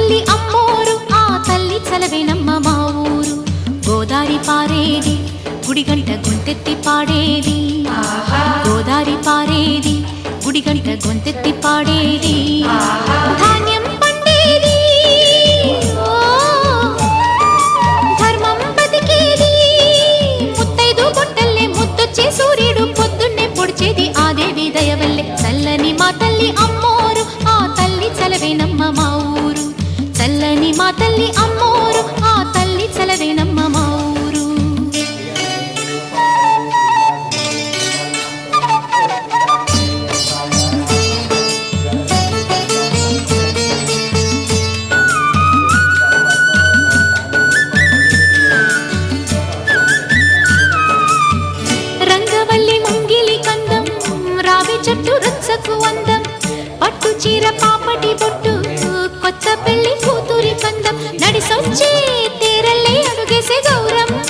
తల్లి అమ్మోరు ఆ తల్లి చలవేనమ్మ మా ఊరు గోదారి పారేది గుడిగంట గొంతెత్తి పాడేది గోదారి పారేది గుడిగంట గొంతెత్తి పాడేది ధాన్యం పండేది ధర్మం బతికేది ముత్తైదు బొట్టల్లే ముద్దొచ్చే సూర్యుడు పొద్దున్నే పొడిచేది ఆ దేవి దయవల్లే చల్లని మా తల్లి అమ్మోరు ఆ తల్లి చలవేనమ్మ మా ఊరు చల్లని మా తల్లి అమ్మోరు ఆ తల్లి చలవేనమ్మ మా ఊరు చెట్టు రుచ్చకు అందం పట్టు చీర పాపటి బొట్టు కొత్త పెళ్లి కూతురి కందం నడిసొచ్చే తేరల్లే అడుగేసే గౌరమ్మ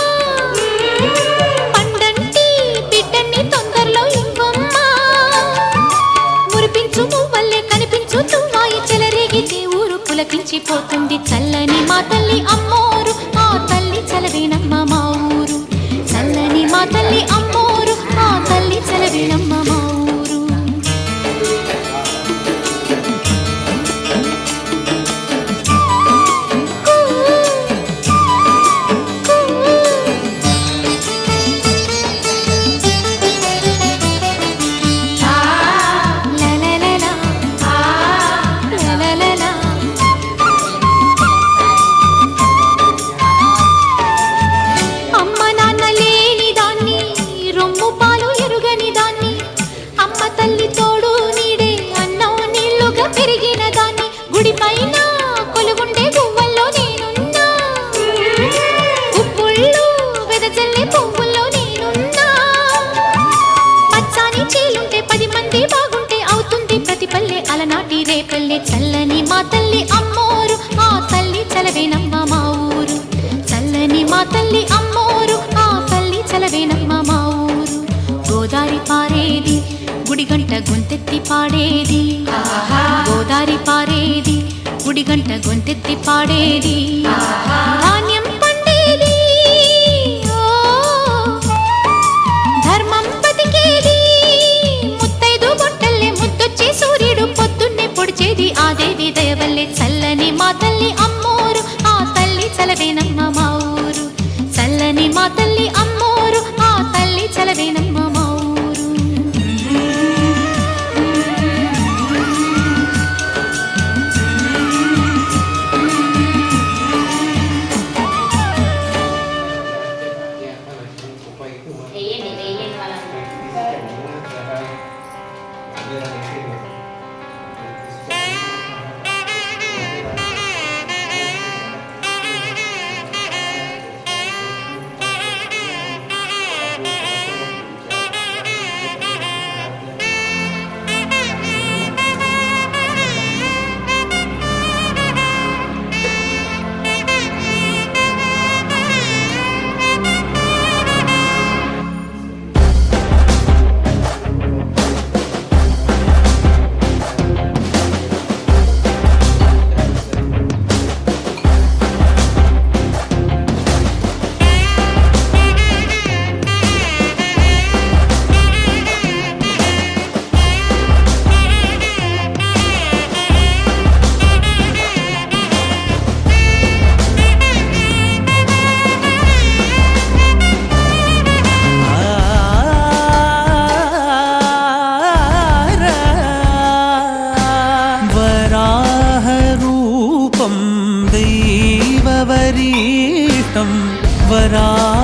పండంటి బిడ్డన్ని తొందరలో ఇవ్వమ్మ మురిపించు మువ్వల్లే కనిపించు తుమ్మాయి చెలరేగితే ఊరు పులకించిపోతుంది చల్లని మా తల్లి అమ్మోరు ఆ తల్లి చలవేనమ్మ మా ఊరు చల్లని మా తల్లి అమ్మోరు ఆ తల్లి చలవేనమ్మ మా ఊరు అలనాటి రేపల్లె చల్లని మా తల్లి అమ్మోరు ఆ తల్లి చలవేనమ్మ మా ఊరు చల్లని మా తల్లి అమ్మోరు ఆ తల్లి చలవేనమ్మ మా ఊరు గోదారి పారేది గుడిగంట గొంతెత్తి పాడేది గోదారి పారేది గుడిగంట గొంతెత్తి పాడేది ధాన్యం పండేది ధర్మం బతికేది ముత్తైదు బొట్టల్లే ముద్దొచ్చే సూర్యుడు పొద్దున్నే పొడిచేది ఆ దేవి దయవల్లే చల్లని మా తల్లి అమ్మోరు ఆ తల్లి చలవేనమ్మ మా ఊరు చల్లని మా తల్లి అమ్మోరు ఆ తల్లి చలవేనమ్మ మా ఊరు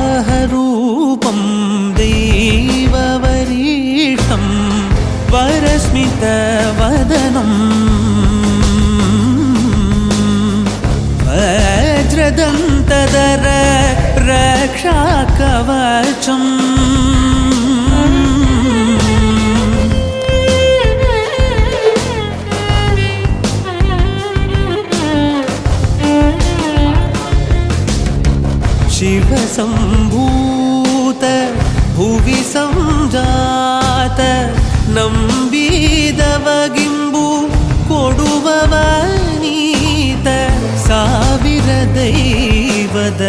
वराहरूपं दैववरीष्टं वरस्मितवदनं वज्रदन्तधर रक्षाकवचम् शिवसम्भूत भुवि संजात नम्बिदवगिम्बु कोडुववनीत ದೈವದ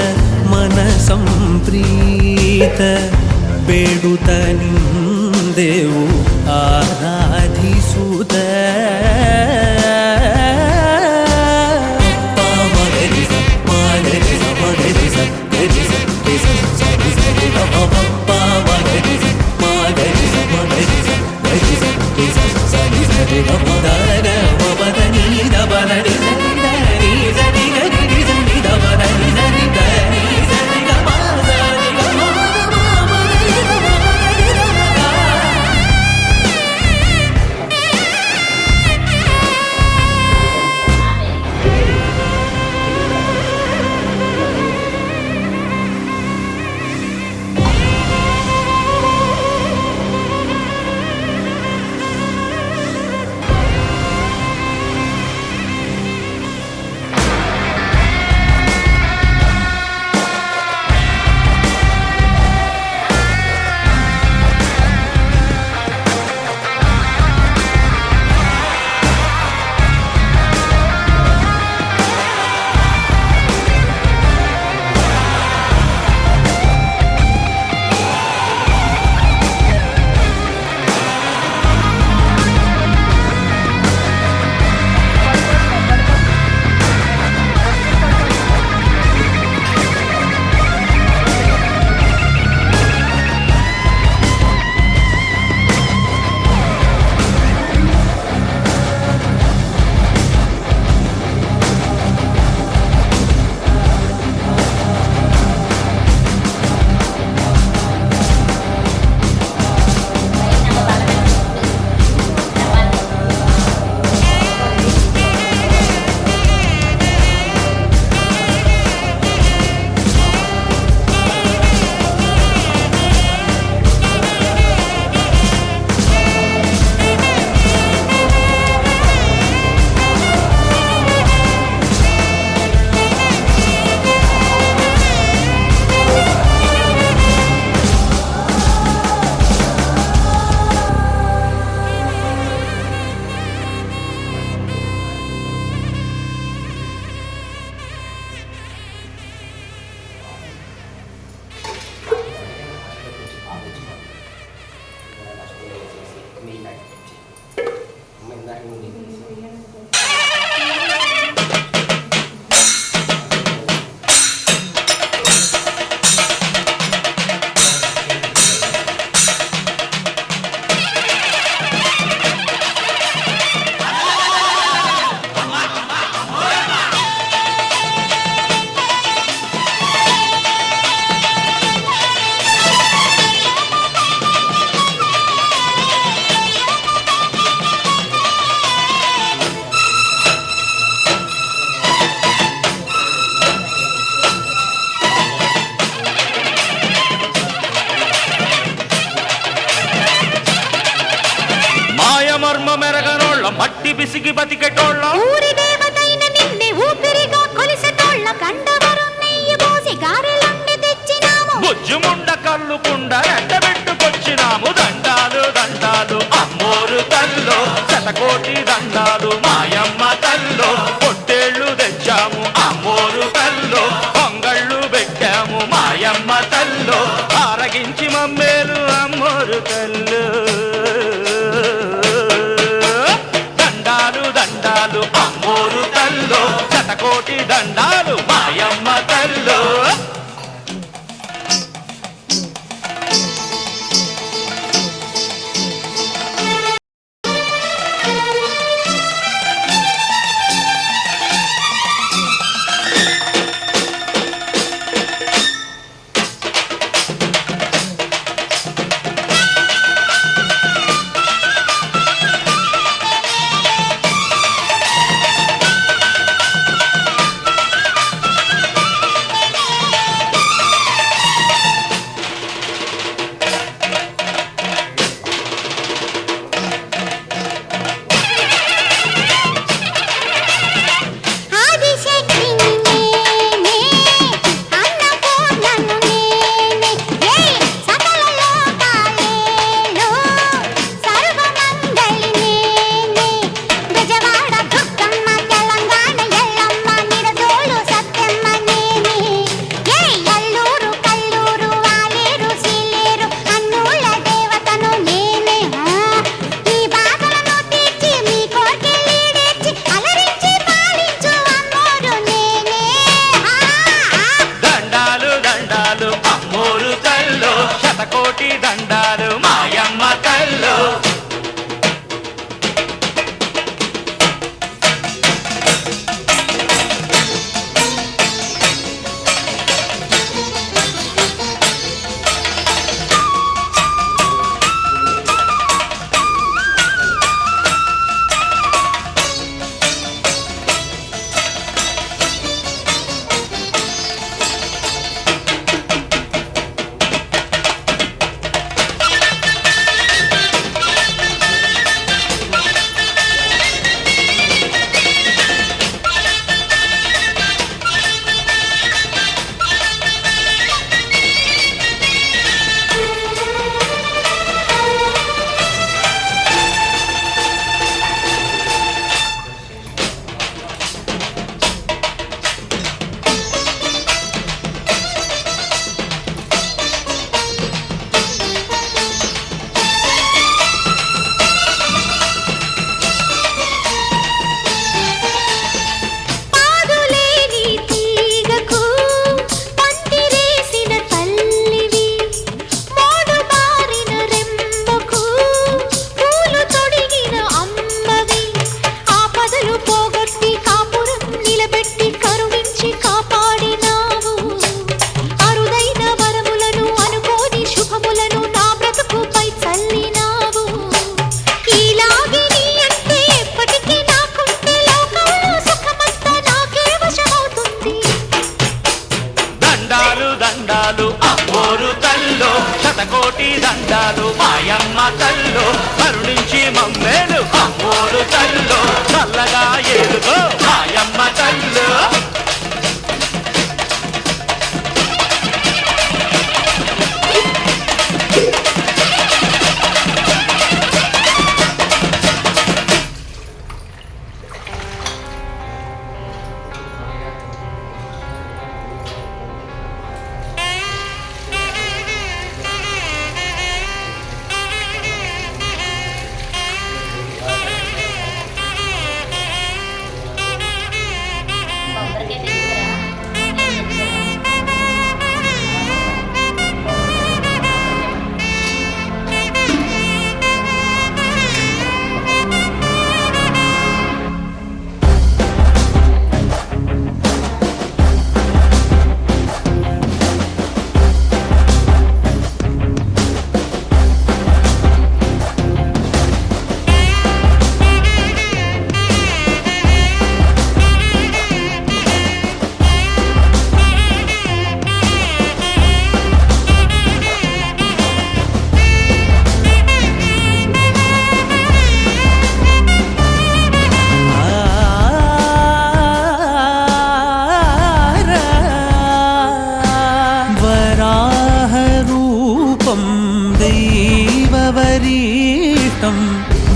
ಮನ ಸಂಪ್ರೀತ ಬೇಡುತ್ತ ನಿಂದೆವು ಆರಾಧಿಸುತ್ತ మట్టి బిసికి బతికెటోళ్ళ ఊరి దేవతైన నిన్నే ఊపిరిగా కొలిసెటోళ్ళ కండవరం నెయ్యి పోసి గారెలన్నీ తెచ్చినాము బుజ్జుముండ కల్లుకుండ ఎండబెట్టుకొచ్చినాము దండాలు దండాలు అమ్మోరు తల్లో శతకోటి దండాలు మాయమ్మ తల్లో పొట్టేళ్ళు తెచ్చాము అమ్మోరు తల్లో పొంగళ్ళు పెట్టాము మాయమ్మ తల్లో ఆరగించి మమ్మేలు అమ్మోరు తల్లు దండాలు అమ్మోరు తల్లో శతకోటి దండాలు మాయమ్మ తల్లో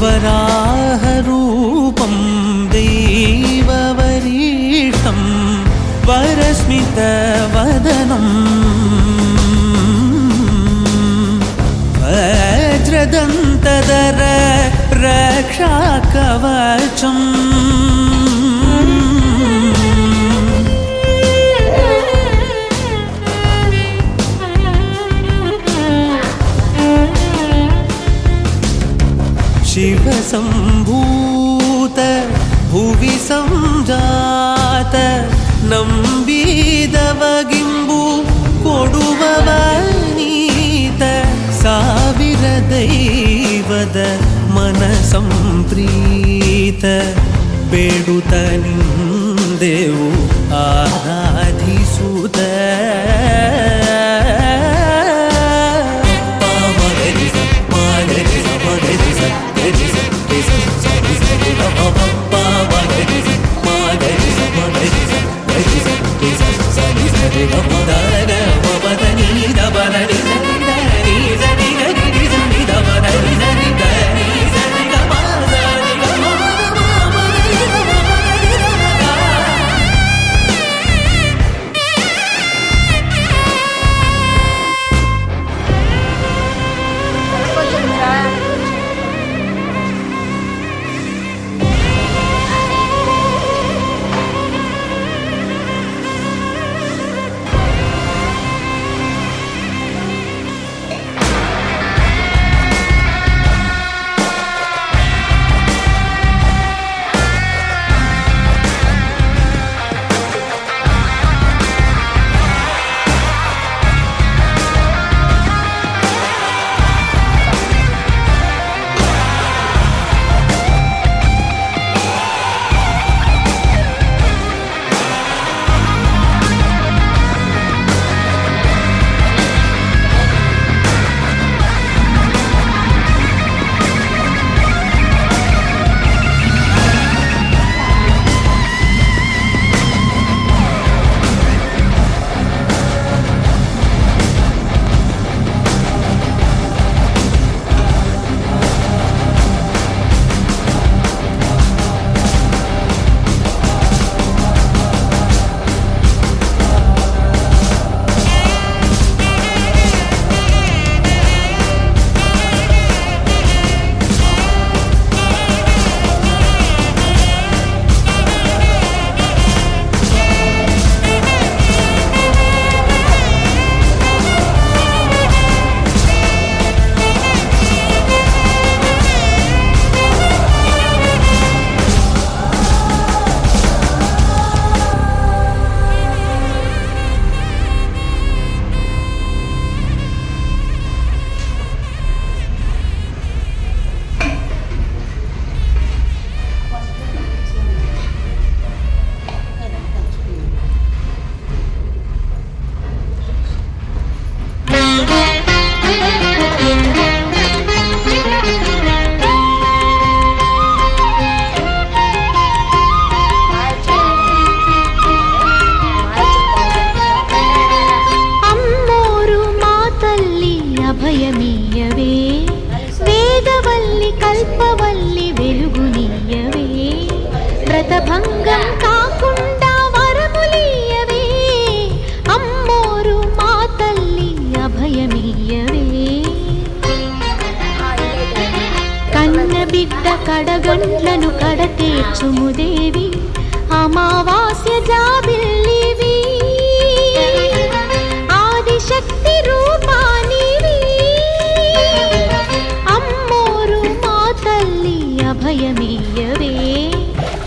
वराहरूपं दैववरीष्ठं वरस्मितवदनम् वज्रदन्तधर रक्षाकवचम् शिवसम्भूत भुवि संजात नम्बिदवगिम्बु कोडुववनीत ಸಾವಿರ ದೈವದ ಮನಸಂಪ್ರೀತ ಬೇಡುತ್ತ ನಿಂದೆವು ಆರಾಧಿಸುತ್ತ వ్రతభంగం కాకుండా వరములియవే అమ్మోరు మా తల్లి అభయమియవే కన్న బిడ్డ కడగండ్లను కడతేర్చుముదేవి అమావాస్య జాబిల్లివి ఆదిశక్తి రూపానివి అమ్మోరు మా తల్లి అభయమియవే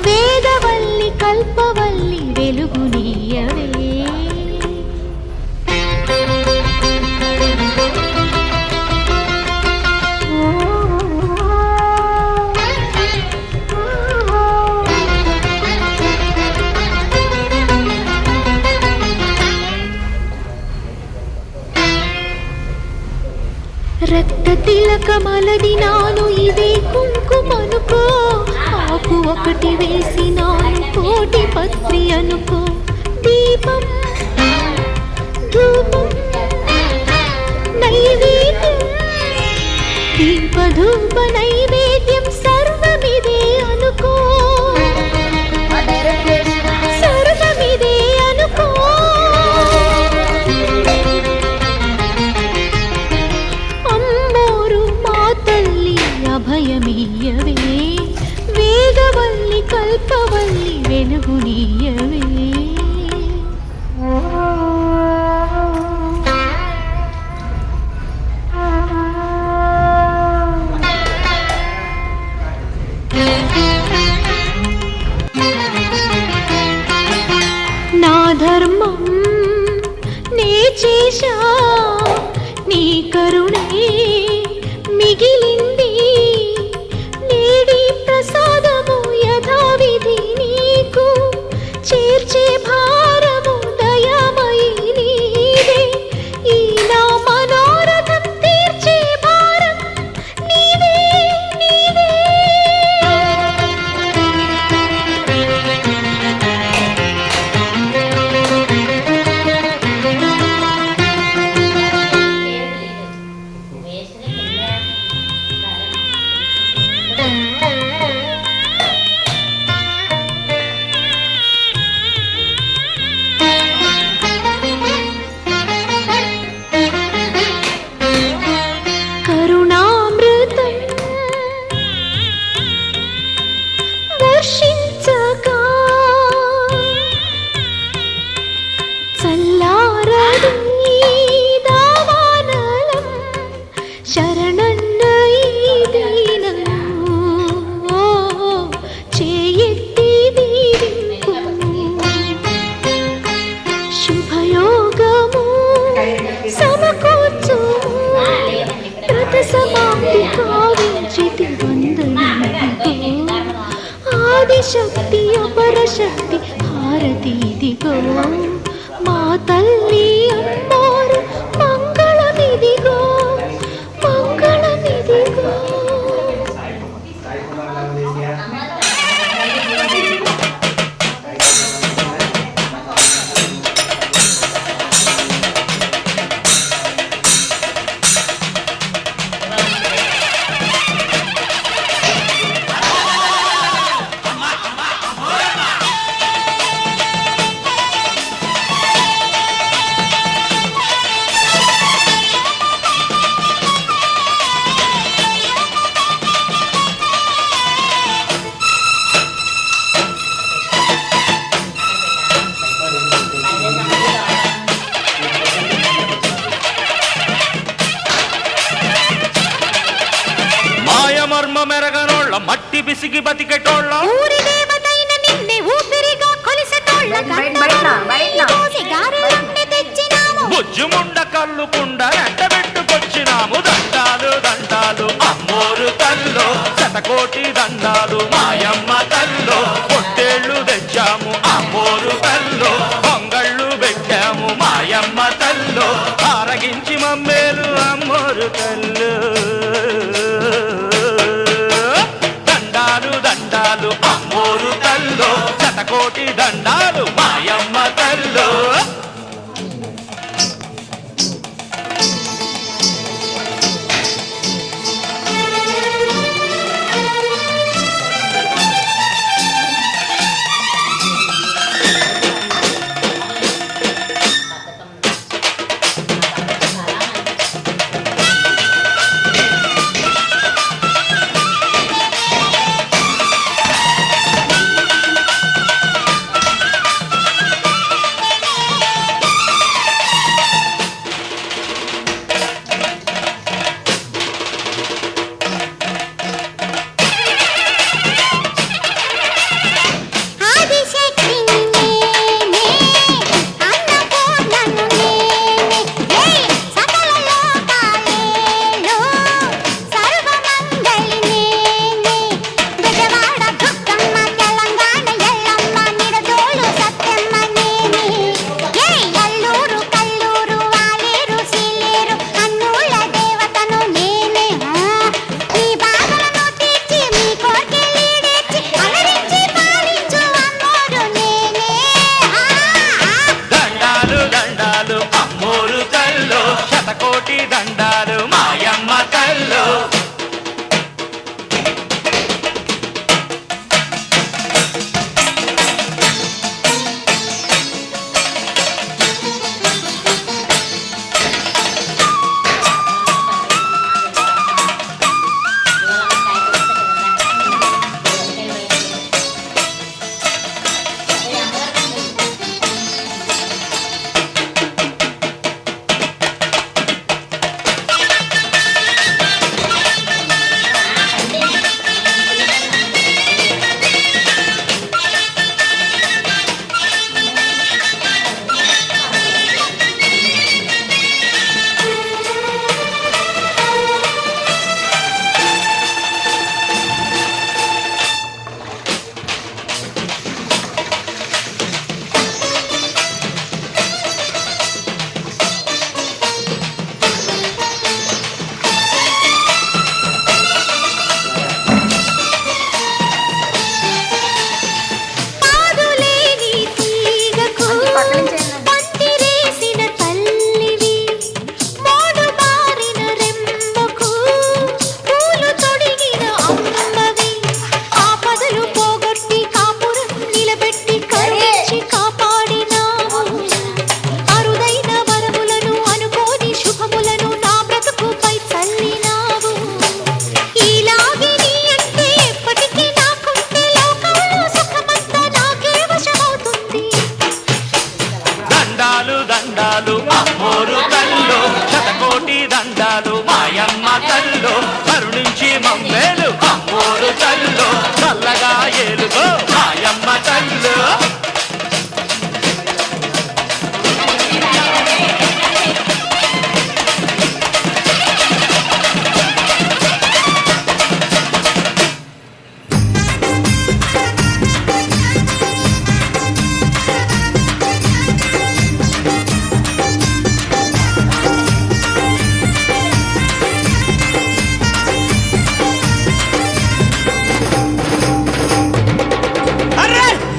వేదవల్లి కల్పవల్లి వెలుగునియవే రక్త తిలకమలది నాను ఇదే కుంకుమనుకో ఆకు ఒకటి వేసినాను కోటి పత్రి అనుకో దీపం ధూపం నైవేద్యం దీప ధూప నైవేద్యం అభయమీయవే వేగవల్లి కల్పవల్లి వెలుగునీయవే నా ధర్మం నే చేశా నీ కరుణే మిగిలింది నేడి ప్రసాదము యథావిధి నీకు చేర్చే భారము దయామయి నీవే ఈ నా మనోరథం తీర్చే భారం నీవే నీవే కరుణామృతం వర్షించగా చల్లారదు ఈ దావానలం శరణన్న ఈ దీనం చేయెత్తి దీవింపు శుభయోగము సమకూర్చు వ్రత సమాప్తి కావించితి వందనమిదిగో ఆదిశక్తి అపరశక్తి హారతిదిగో మా తల్లి అమ్మోరు మంగళమిదిగో మంగళమిదిగో మాయమర్మ మెరగనోళ్ళ మట్టి బిసిగి బతికెటోళ్ళ ఊరి దేవతైన నిన్నే ఊపిరిగా కొలిసెటోళ్ళ గారెలన్నీ తెచ్చినాము బుజ్జుముండ కల్లుకుండ ఎండబెట్టుకొచ్చినాము దండాలు దండాలు అమ్మోరు తల్లో శతకోటి దండాలు మాయమ్మ తల్లో పొట్టేళ్ళు తెచ్చాము అమ్మోరు తల్లో పొంగళ్ళు పెట్టాము మాయమ్మ తల్లో ఆరగించి మమ్మేలు అమ్మోరు తల్లు దండాలు దండాలు అమ్మోరు తల్లో శతకోటి దండాలు మాయమ్మ తల్లో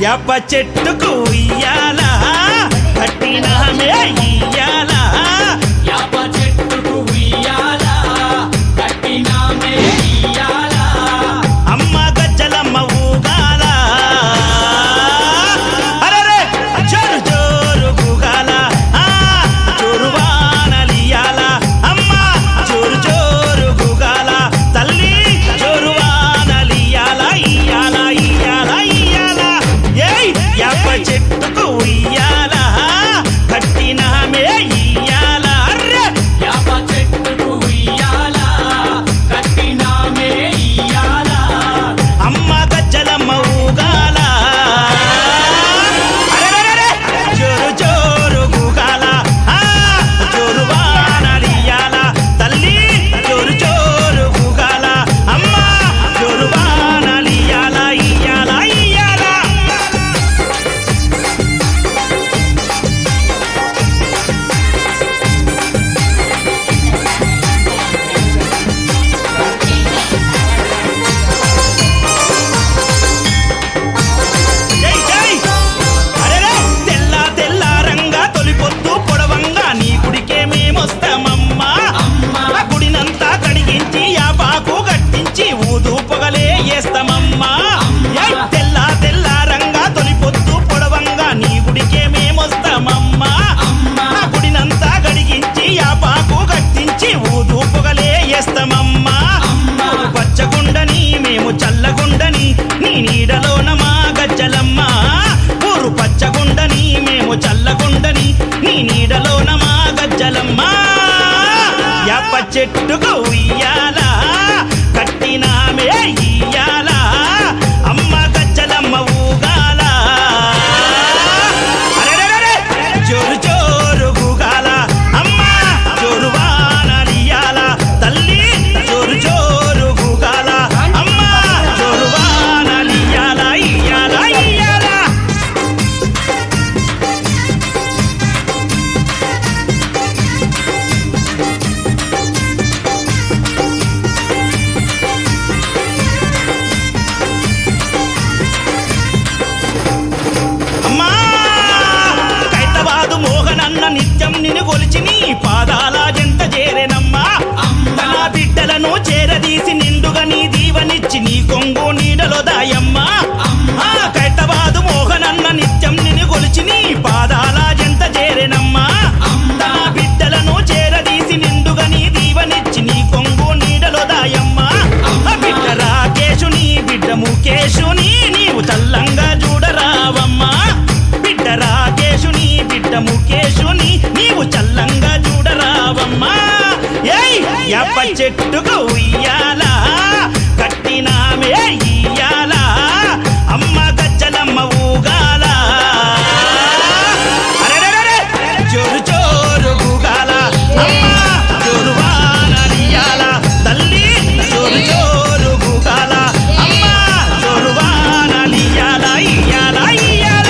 యాప చెట్టుకు ఉయ్యాలా కట్టినామే ఇయ్యాలా యాప చెట్టుకు ఉయ్యాలా కట్టినామే ఇయ్యాలా అమ్మ గజ్జలమ్మ ఊగాల అరెరే జోరు జోరు గూగాల జోరు వానలియాల అమ్మ జోరు జోరు గూగాల తల్లి జోరు వానలియాల ఇయ్యాల ఇయ్యాల ఇయ్యాల ఏయ్ యాప చెట్టుకు ఉయ్యాల కట్టినామే ఇయ్యాల అర్రె యాప చెట్టుకు ఉయ్యాలా కట్టినామే ఇయ్యాలా అమ్మ గజ్జలమ్మ ఊగాల అరెరెరెరె జోరు జోరు గూగాల జోరు వానలియాల తల్లి జోరు జోరు గూగాల అమ్మ జోరు వానలియాల ఇయ్యాల ఇయ్యాల జై జై అరెరే తెల్ల తెల్ల రంగా తొలిపొద్దు పొడవంగా నీ గుడికే మేమొస్తామమ్మా ఆ గుడినంతా కడిగించి యాపాకు గట్టించి ఊదు పొగలే వేస్తామమ్మా ఏయ్ తెల్ల తెల్ల రంగా తొలిపొద్దు పొడవంగా నీ గుడికే మేమొస్తామమ్మా ఆ గుడినంతా కడిగించి యాపాకు గట్టించి ఊదు పొగలే వేస్తామమ్మా పచ్చగుండని మేము చల్లగుండని నీ నీడలోన మా గజ్జలమ్మ ఊరు పచ్చగుండని మేము చల్లగుండని నీ నీడలోన మా గజ్జలమ్మ యాప చెట్టుకు ఉయ్యాల కట్టినామే ఇయ్యాల అమ్మ గజ్జలమ్మ ఊగాల అరెరెరెరె జోరు జోరు గూగాల అమ్మ జోరు వానలియాల తల్లి జోరు జోరు గూగాల అమ్మ జోరు వానలియాల ఇయ్యాల ఇయ్యాల అమ్మా కైతవాదు మోహనన్న నిత్యం నిన్ను కొలిచి నీ పాదాల జంత చేరెనమ్మా తన బిడ్డలను చేరదీసి నిండుగా నీ దీవనిచ్చి నీ కొంగు నీడలో దాయమ్మా కైతవాదు మోహనన్న నిత్యం నిన్ను కొలిచి నీ పాదాల జంత చేరెనమ్మా తన బిడ్డలను చేరదీసి నిండుగా నీ దీవనిచ్చి నీ కొంగు నీడలో దాయమ్మా బిడ్డ రాకేశుని బిడ్డ ముఖేశుని నీవు చల్లంగా చూడరావమ్మా బిడ్డ రాకేశుని బిడ్డ ముఖేశుని నీవు చల్లంగా చూడరావమ్మా ఏయ్ యాప చెట్టుకు ఉయ్యాల కట్టినామే ఇయ్యాల అమ్మ గజ్జలమ్మ ఊగాల అరెరెరెరె జోరు జోరు గూగాల అమ్మ జోరు వానలియాల తల్లి జోరు జోరు గూగాల అమ్మ జోరు వానలియాల ఇయ్యాల ఇయ్యాల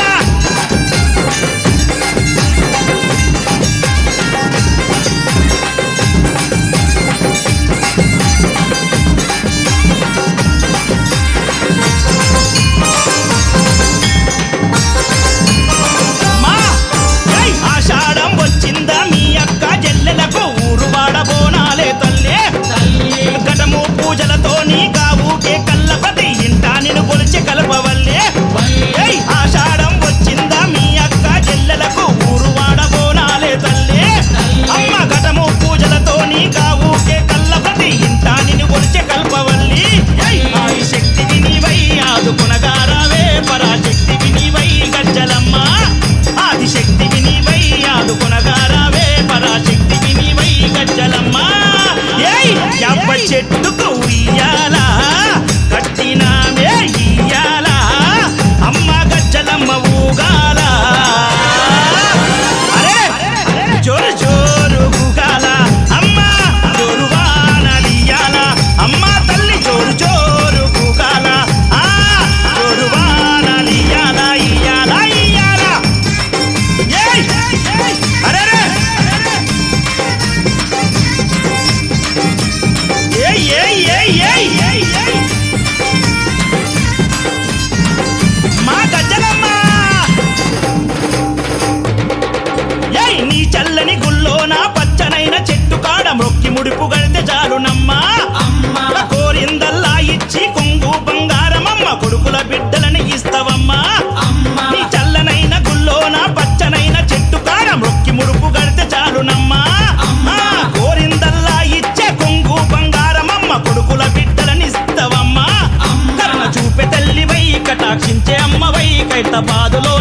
హైదరాబాదులో